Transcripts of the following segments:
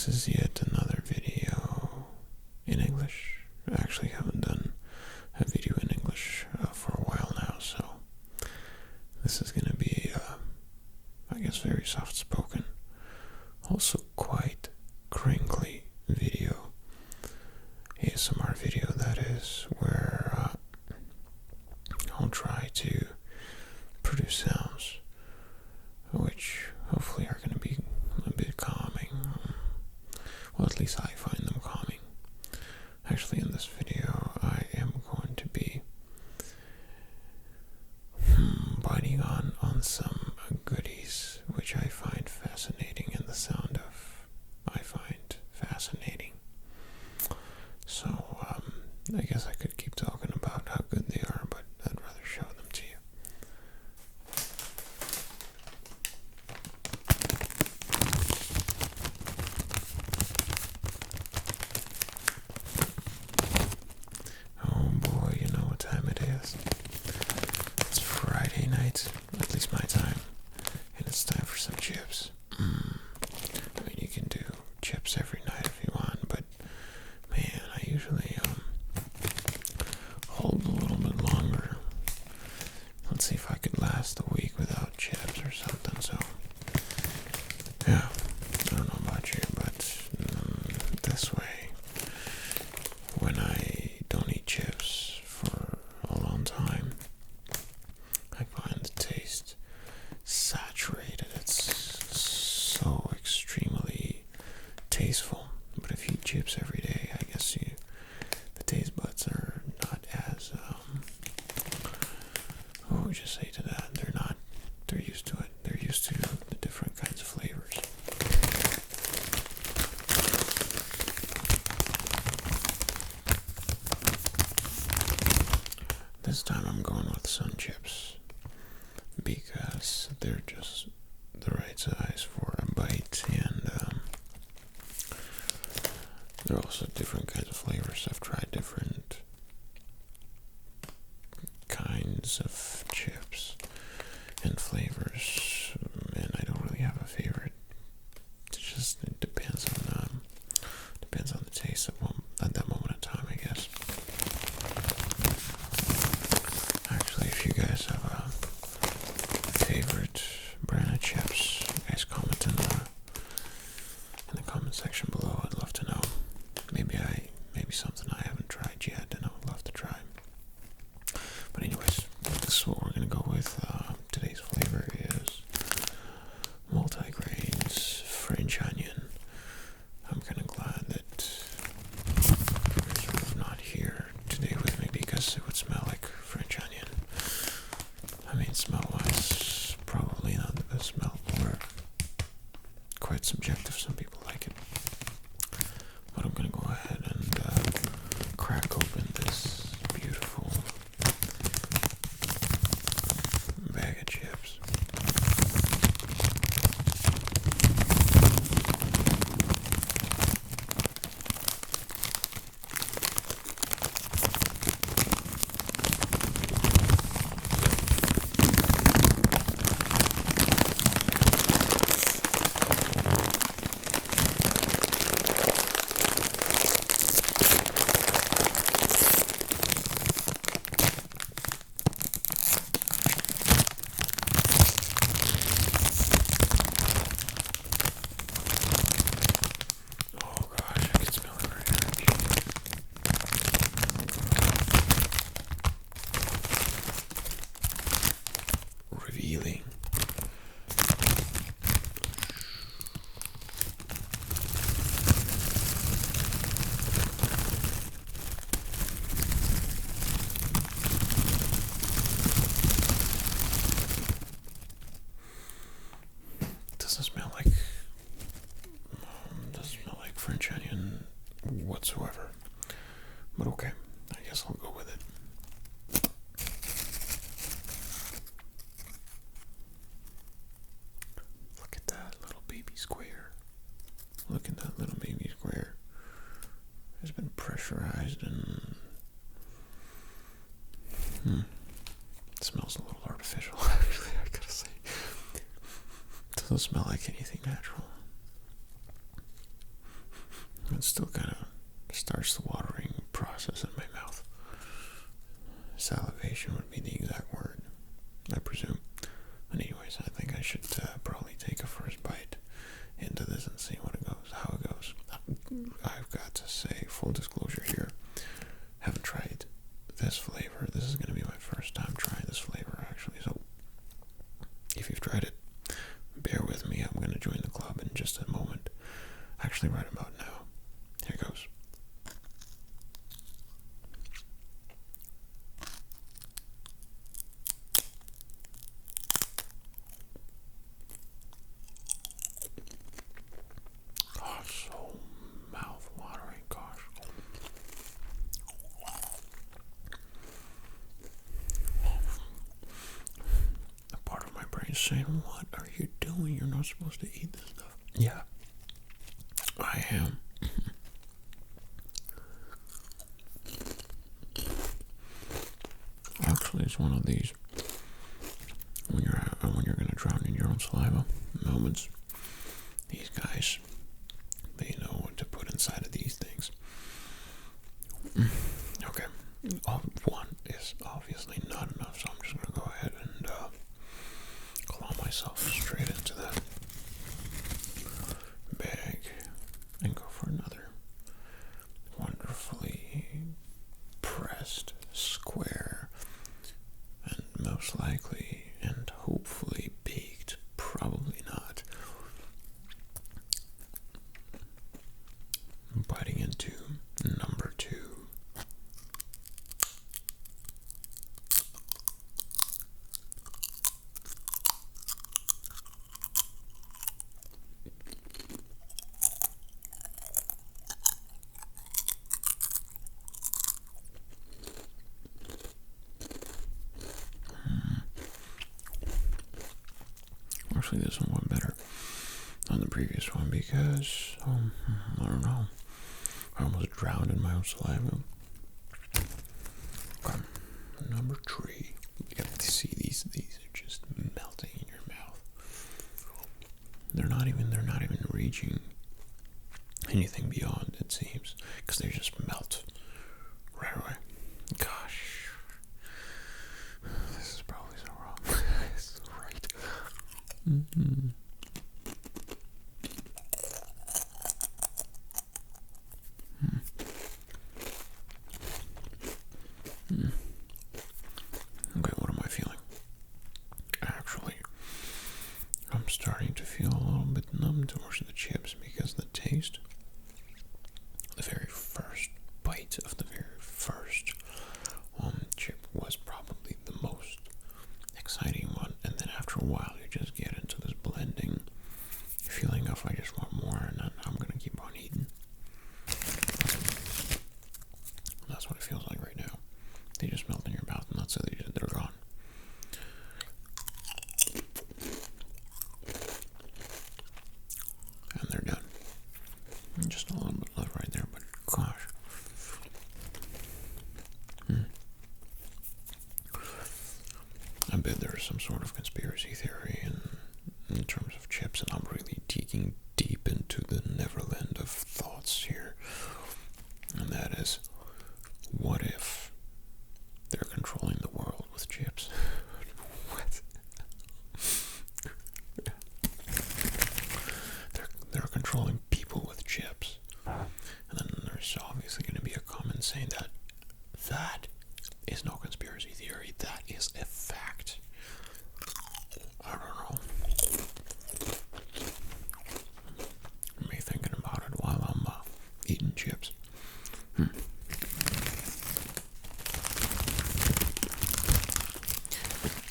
This is yet another video in English. I actually haven't done a video in English for a while now, so this is going to be, I guess, very soft-spoken, also quite crinkly video, ASMR video that is, where I'll try to produce sounds which hopefully are going to be a bit calming. Well, at least I find them calming. Actually, in this video, I am going to be biting on some goodies which I find fascinating, and the sound of I find fascinating. So, I guess I could keep talking about how good they are, but I'd rather show them to you. Oh boy, you know what time it is. It's Friday night, at least my time, and it's time for some chips. I mean, you can do chips every night if you want, but man, I usually hold a little bit longer. Let's see if I could last a week without chips or something. So, yeah, I don't know about you, but this way, when I don't eat chips for a long time, I find the taste saturated. It's so extremely tasteful. But if you eat chips every day, I guess the taste buds are not as, what would you say to that? They're used to it. They're used to the different kinds of flavors. This time I'm going with sun chips because they're just the right size for a bite, and they're also different kinds of flavors. I've tried different kinds of chips and flavors, and I don't really have a favorite. It depends on the taste at that moment in time, I guess. Actually, if you guys have a favorite brand of chips, you guys comment in the comment section below. I'd love to know. Maybe something I haven't tried yet, and I would love to try. But anyways, this is what we're gonna go with. Today's flavor is multi-grains French onion. I'm kind of glad that you're sort of not here today with me, because it would smell like French onion. I mean, smell-wise, probably not the best smell, or quite subjective. Some people like it. But I'm gonna go ahead and crack open this beautiful bag of chips. Revealing. Doesn't smell like French onion whatsoever. But okay, I guess I'll go with it. Look at that little baby square. Look at that little baby square. It's been pressurized and it smells a little artificial, actually, I gotta say. It doesn't smell like anything natural. it still kind of starts the watering process in my mouth. Salivation would be the exact word, I presume. But anyways, I think I should probably take a first bite into this and see how it goes. I've got to say, full disclosure here, haven't tried this flavor. This is going to be my first time trying this flavor, actually. So, if you've tried it, bear with me. I'm going to join the club in just a moment. Actually, right about now. Here goes. Oh, so mouth-watering, gosh. A part of my brain saying, what are you doing? You're not supposed to eat this stuff. Yeah, I am. Actually, it's one of these when you're gonna drown in your own saliva moments. These guys, they know what to put inside of these things. Okay, one is obviously not enough, so I'm just gonna go ahead and claw myself straight into that bag and go for another wonderfully pressed square and most likely and hopefully baked, probably not, biting into number 2. Actually, this one went better than the previous one because, I don't know, I almost drowned in my own saliva. Okay, number 3. You got to see these are just melting in your mouth. They're not even reaching anything beyond, it seems, because they just melt right away. Gosh, this is probably so wrong. This is right. Mm-hmm. Okay, what am I feeling? Actually, I'm starting to feel a little bit numb towards the chips because the taste, the very first bite of the very first chip was probably the most exciting one, and then after a while you just get into this blending feeling of I just want more, and then I'm gonna keep on eating. That's what it feels like right now. They just melt in your mouth, and that's it. They're gone. And they're done. Just a little bit left right there, but gosh. I bet there's some sort of conspiracy theory in terms of chips, and I'm really digging deep into the neverland of thoughts here. And that is, what if they're controlling the world with chips? What? They're controlling people with chips. And then there's obviously going to be a comment saying that is no conspiracy theory, that is a fact. I don't know. Me thinking about it while I'm eating chips.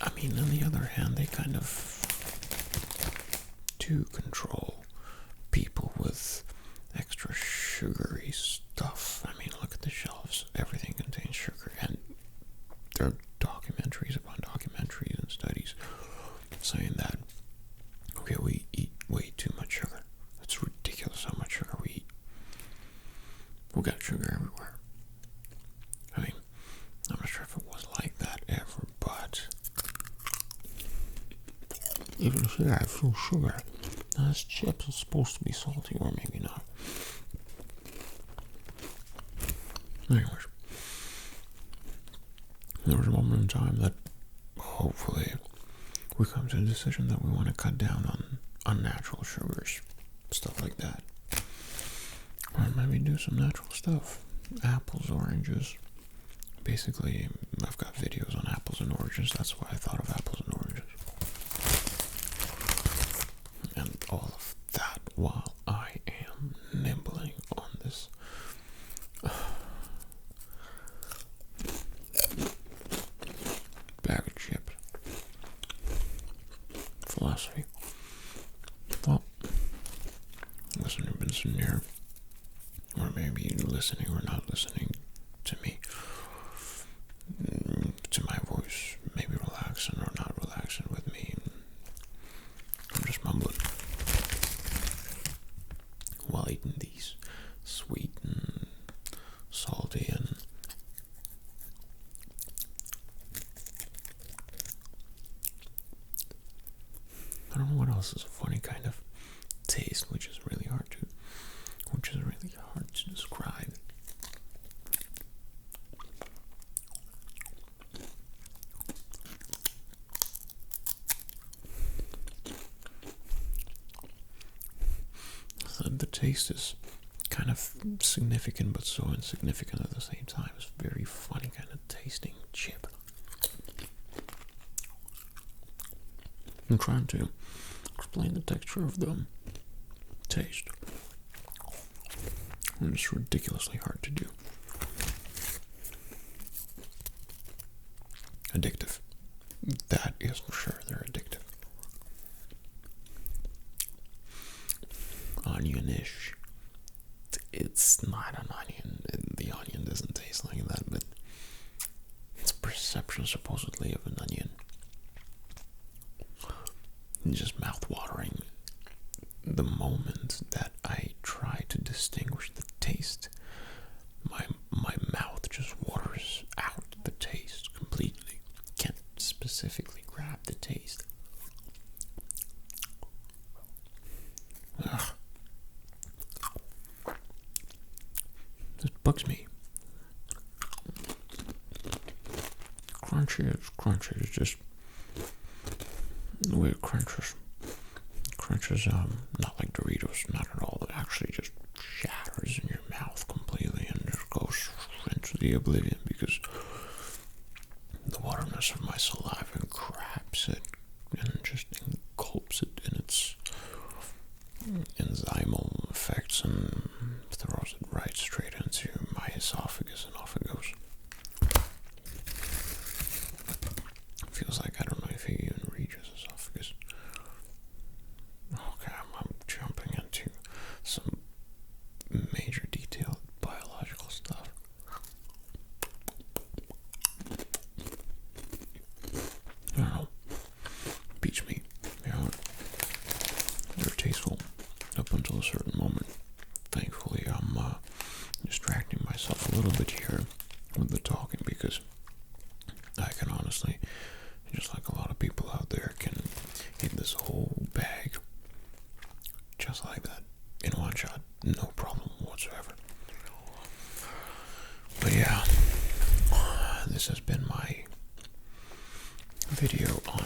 I mean, on the other hand, they kind of do control people with extra sugary stuff. I mean, look at the shelves. Everything contains sugar, and there are documentaries upon documentaries and studies saying that, okay, we eat way too much sugar. It's ridiculous how much sugar we eat. We got sugar everywhere. I mean, I'm not sure if it was like that ever, but even if I feel sugar, this chips is supposed to be salty, or maybe not. Anyways, there was a moment in time that hopefully we come to a decision that we want to cut down on unnatural sugars, stuff like that. Or maybe do some natural stuff. Apples, oranges. Basically, I've got videos on apples and oranges. That's why I thought of apples and oranges. And all of that while I am nibbling on this bag of chips. Philosophy. Well, listen, you've been sitting here, or maybe listening or not listening to me, to my voice, maybe relaxing or not relaxing with me. I'm just mumbling while eating these sweet and salty and I don't know what else is a funny kind of taste, which is really hard to describe. So the taste is kind of significant, but so insignificant at the same time. It's a very funny kind of tasting chip. I'm trying to explain the texture of the taste. And it's ridiculously hard to do. Addictive. That is for sure, they're addictive. Onionish. It's not an onion. The onion doesn't taste like that, but it's a perception supposedly of an onion. Just mouth-watering. The moment that I try to distinguish the taste, my mouth just waters out the taste completely. Can't specifically grab the taste. Ugh. This bugs me. Crunchy is just the way it crunches. Crunches, not like Doritos, not at all. It actually just shatters in your mouth completely and just goes into the oblivion because the waterness of my saliva grabs it and just engulfs it in its enzymal effects and throws it right straight into my esophagus, and off it goes. It feels like, I don't know if it even reaches esophagus. Okay, I'm jumping into some major detailed biological stuff. I don't know. Beats me. You know, they're tasteful up until a certain moment. Thankfully, I'm distracting myself a little bit here with the talking because I can honestly, just like a lot of people out there, can eat this whole bag just like that in one shot, no problem whatsoever. But yeah, this has been my video on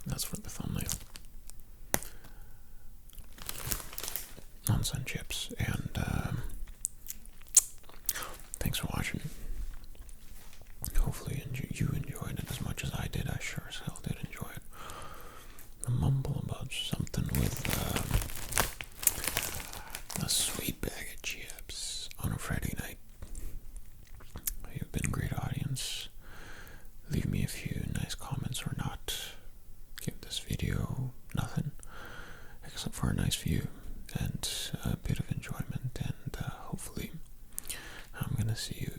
that's for the thumbnail on sun chips, and thanks for watching. Hopefully you enjoyed it as much as I did. I sure as hell did enjoy it. A mumble about something with a sweet bag of chips on a Friday night. You've been a great audience. Leave me a few nice comments or not. Give this video nothing except for a nice view and a bit of enjoyment, and hopefully I'm gonna see you